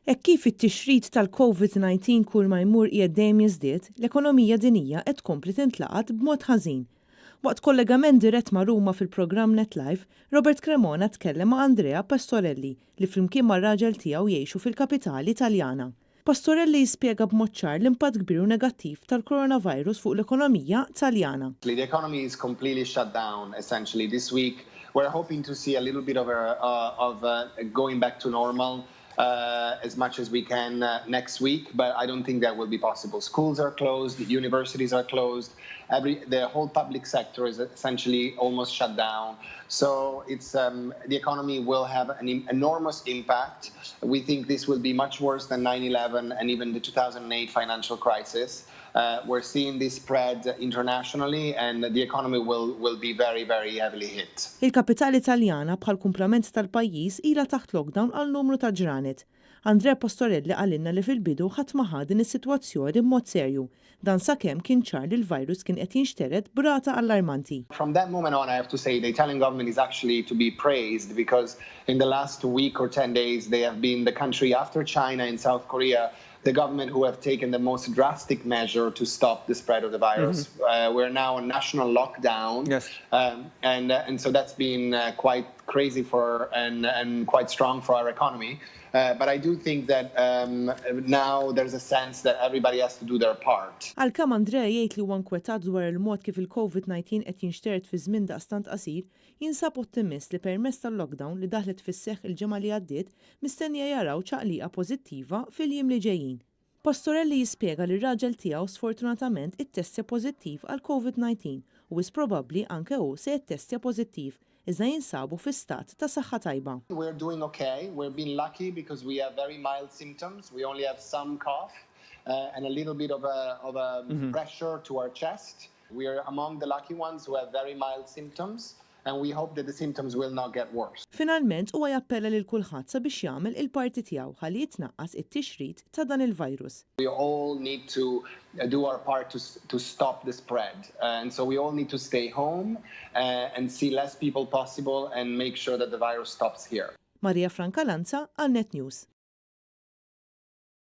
Hekk kif it-tixrid tal-COVID-19 kull ma jmur qiegħed dejjem jiżdied, l-ekonomija dinjija qed tkompli tintlaqat b'mod ħażin. Waqt kollegament dirett ma' Ruma fil-programm NetLife, Robert Cremona tkellem ma' Andrea Pastorelli li flimkien mar-raġel tiegħu jgħixu fil-kapitali Taljana. Pastorelli jispjega b'mod ċar l-impatt kbir u negattiv tal-coronavirus fuq l-ekonomija Taljana. The economy is completely shut down, essentially. This week, we're hoping to see a little bit of going back to normal as much as we can next week, but I don't think that will be possible. Schools are closed, universities are closed, the whole public sector is essentially almost shut down. So it's the economy will have an enormous impact. We think this will be much worse than 9/11 and even the 2008 financial crisis. We're seeing this spread internationally and the economy will be very, very heavily hit. Il-kapitali Taljana bħal kumplament tal-pajjiż ilha taħt lockdown għal numru ta' ġranet. Andrea Pastorelli għalinna li fil-bidu ħadd ma ħa din is-sitwazzjoni b'mod serju. Dan sakemm kien ċar li l-virus kien qed jinxtered b'rata allarmanti. From that moment on, I have to say the Italian government is actually to be praised because in the last week or 10 days, they have been the country after China and South Korea, the government who have taken the most drastic measure to stop the spread of the virus. We're now on national lockdown. Yes. And so that's been quite crazy and quite strong for our economy. But I do think that now there's a sense that everybody has to do their part. Għalkemm Andrea jgħid li huwa nkwetat dwar il-mod kif il-COVID-19 qed jinxteret fi żmien daqstant qasir, jinsab ottimist li permezz tal-lockdown li daħlet fis-seħħ il-ġimgħa li għaddiet mistennija jaraw ċaqliqa pożittiva fil-jiem li ġejjin. Pastorelli jispjega li r-raġel tiegħu sfortunatament ittestja pożittiv għal COVID-19 u wis probabbli anke hu se jittestja pożittiv. Iżda jinsabu fi stat ta' saħħa tajba. We're doing okay. We're being lucky because we have very mild symptoms. We only have some cough and a little bit of a pressure to our chest. We are among the lucky ones who have very mild symptoms. And we hope that the symptoms will not get worse. Finalment huwa jappella lil kulħadd sabiex jagħmel il-parti tiegħu ħalli jitnaqqas it-tixrid ta' dan il-virus. We all need to do our part to stop the spread. And so we all need to stay home and see less people possible and make sure that the virus stops here. Maria Franca Lanza, għal Net News.